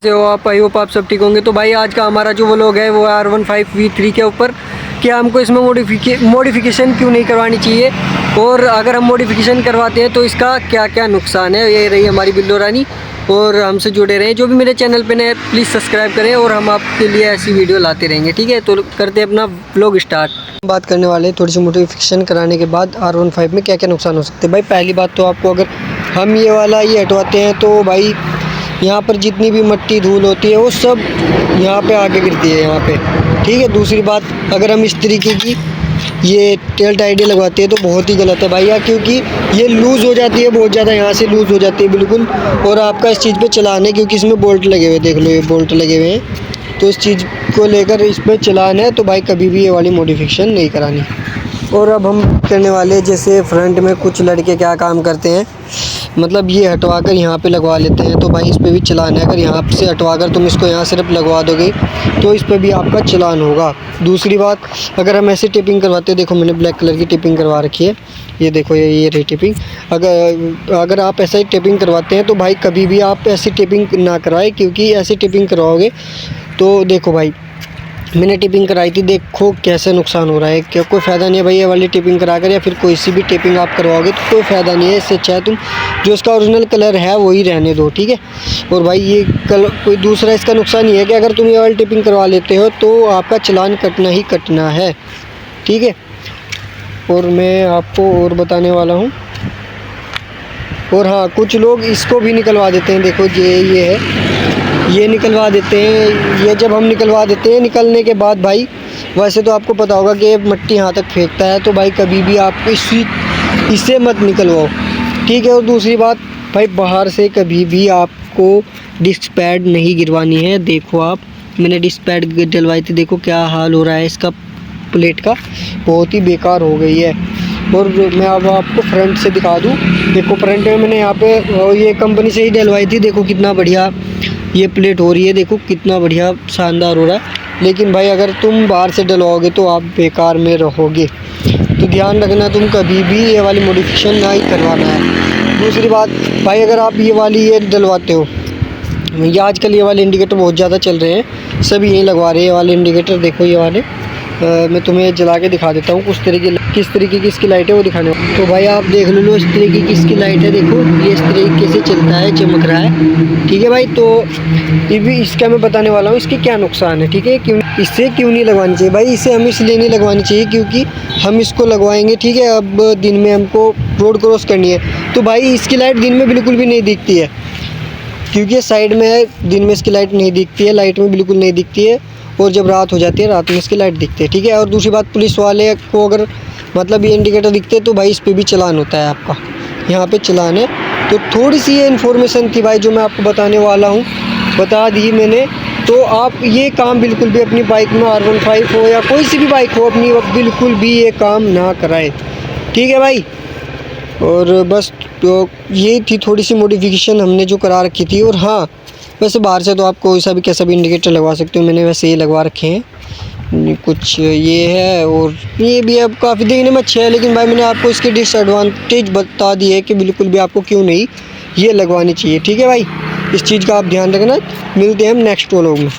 से हो आप? आई होप आप सब ठीक होंगे। तो भाई आज का हमारा जो व्लॉग है वो R15 V3 के ऊपर कि हमको इसमें मॉडिफिकेशन क्यों नहीं करवानी चाहिए, और अगर हम मॉडिफिकेशन करवाते हैं तो इसका क्या क्या नुकसान है। ये रही हमारी बिल्लो रानी, और हमसे जुड़े रहें। जो भी मेरे चैनल पे नए प्लीज़ सब्सक्राइब करें, और हम आपके लिए ऐसी वीडियो लाते रहेंगे। ठीक है, तो करते हैं अपना व्लॉग स्टार्ट। बात करने वाले थोड़ी सी मॉडिफिकेशन कराने के बाद R15 में क्या क्या नुकसान हो सकते हैं। भाई पहली बात तो आपको, अगर हम ये हटवाते हैं तो भाई यहाँ पर जितनी भी मिट्टी धूल होती है वो सब यहाँ पे आके गिरती है यहाँ पे। ठीक है, दूसरी बात, अगर हम इस तरीके की ये टेल टाइडी लगवाते हैं तो बहुत ही गलत है भैया, क्योंकि ये लूज़ हो जाती है बहुत ज़्यादा, यहाँ से लूज़ हो जाती है बिल्कुल। और आपका इस चीज़ पे चलान है, क्योंकि इसमें बोल्ट लगे हुए, देख लो ये बोल्ट लगे हुए हैं। तो इस चीज़ को लेकर इस पर चलान है, तो भाई कभी भी ये वाली मॉडिफिकेशन नहीं करानी। और अब हम करने वाले, जैसे फ्रंट में कुछ लड़के क्या काम करते हैं, मतलब ये हटवा कर यहाँ पे लगवा लेते हैं, तो भाई इस पे भी चलान है। अगर यहाँ से हटवा कर तुम इसको यहाँ सिर्फ लगवा दोगे तो इस पे भी आपका चलान होगा। दूसरी बात, अगर हम ऐसे टिपिंग करवाते हैं, देखो मैंने ब्लैक कलर की टिपिंग करवा रखी है, ये देखो ये रही टिपिंग। अगर आप ऐसा ही टिपिंग करवाते हैं तो भाई कभी भी आप ऐसी टिपिंग ना करवाएं, क्योंकि ऐसी टिपिंग करवाओगे तो देखो भाई मैंने टिपिंग कराई थी, देखो कैसे नुकसान हो रहा है। क्या कोई फ़ायदा नहीं है भाई ये वाली टिपिंग करा कर, या फिर कोई सी भी टिपिंग आप करवाओगे तो कोई फ़ायदा नहीं है। इससे अच्छा है तुम जो इसका ओरिजिनल कलर है वही रहने दो। ठीक है, और भाई ये कोई दूसरा इसका नुकसान ये है कि अगर तुम ये वाली टिपिंग करवा लेते हो तो आपका चालान कटना ही कटना है। ठीक है, और मैं आपको और बताने वाला हूँ। और हाँ, कुछ लोग इसको भी निकलवा देते हैं, देखो ये है, ये निकलवा देते हैं। ये जब हम निकलवा देते हैं, निकलने के बाद भाई वैसे तो आपको पता होगा कि मिट्टी यहाँ तक फेंकता है, तो भाई कभी भी आप इससे मत निकलवाओ। ठीक है, और दूसरी बात भाई, बाहर से कभी भी आपको डिस्क पैड नहीं गिरवानी है। देखो आप, मैंने डिस्क पैड डलवाई थी, देखो क्या हाल हो रहा है इसका, प्लेट का बहुत ही बेकार हो गई है। और मैं अब आपको फ्रंट से दिखा दूँ, देखो फ्रंट में मैंने यहाँ पे ये कंपनी से ही डलवाई थी, देखो कितना बढ़िया ये प्लेट हो रही है, देखो कितना बढ़िया शानदार हो रहा है। लेकिन भाई अगर तुम बाहर से डलवाओगे तो आप बेकार में रहोगे, तो ध्यान रखना तुम कभी भी ये वाली मॉडिफिकेशन ना ही करवाना है। दूसरी बात भाई, अगर आप ये डलवाते हो, ये आजकल ये वाले इंडिकेटर बहुत ज़्यादा चल रहे हैं, सभी यही लगवा रहे हैं ये वाले इंडिकेटर। देखो ये वाले मैं तुम्हें जला के दिखा देता हूँ किस तरीके की इसकी लाइट है वो दिखाने। तो भाई आप देख लो इस तरीके की इसकी लाइट है, देखो ये इस तरीके से चलता है, चमक रहा है। ठीक है भाई, तो ये भी इसका मैं बताने वाला हूँ इसके क्या नुकसान है। ठीक है, इससे क्यों नहीं लगवानी चाहिए भाई, इसे हम इसलिए नहीं लगवानी चाहिए क्योंकि हम इसको लगवाएंगे, ठीक है, अब दिन में हमको रोड क्रॉस करनी है, तो भाई इसकी लाइट दिन में बिल्कुल भी नहीं दिखती है, क्योंकि ये साइड में है। दिन में इसकी लाइट नहीं दिखती है, लाइट में बिल्कुल नहीं दिखती है, और जब रात हो जाती है रात में इसकी लाइट दिखती है। ठीक है, और दूसरी बात, पुलिस वाले को अगर मतलब ये इंडिकेटर दिखते हैं तो भाई इस पर भी चालान होता है, आपका यहाँ पे चालान है। तो थोड़ी सी ये इन्फॉर्मेशन थी भाई जो मैं आपको बताने वाला हूँ, बता दी मैंने। तो आप ये काम बिल्कुल भी अपनी बाइक में R15 हो या कोई सी भी बाइक हो अपनी, बिल्कुल भी ये काम ना कराएं। ठीक है भाई, और बस तो ये थी थोड़ी सी मॉडिफिकेशन हमने जो करा रखी थी। और हाँ, वैसे बाहर से तो आप कोई सा भी कैसा भी इंडिकेटर लगवा सकते हो, मैंने वैसे ये लगवा रखे हैं कुछ, ये है और ये भी अब काफ़ी देखने में अच्छा है। लेकिन भाई मैंने आपको इसके डिसएडवांटेज बता दिए है कि बिल्कुल भी आपको क्यों नहीं ये लगवानी चाहिए। ठीक है भाई, इस चीज़ का आप ध्यान रखना। मिलते हैं हम नेक्स्ट व्लॉग में।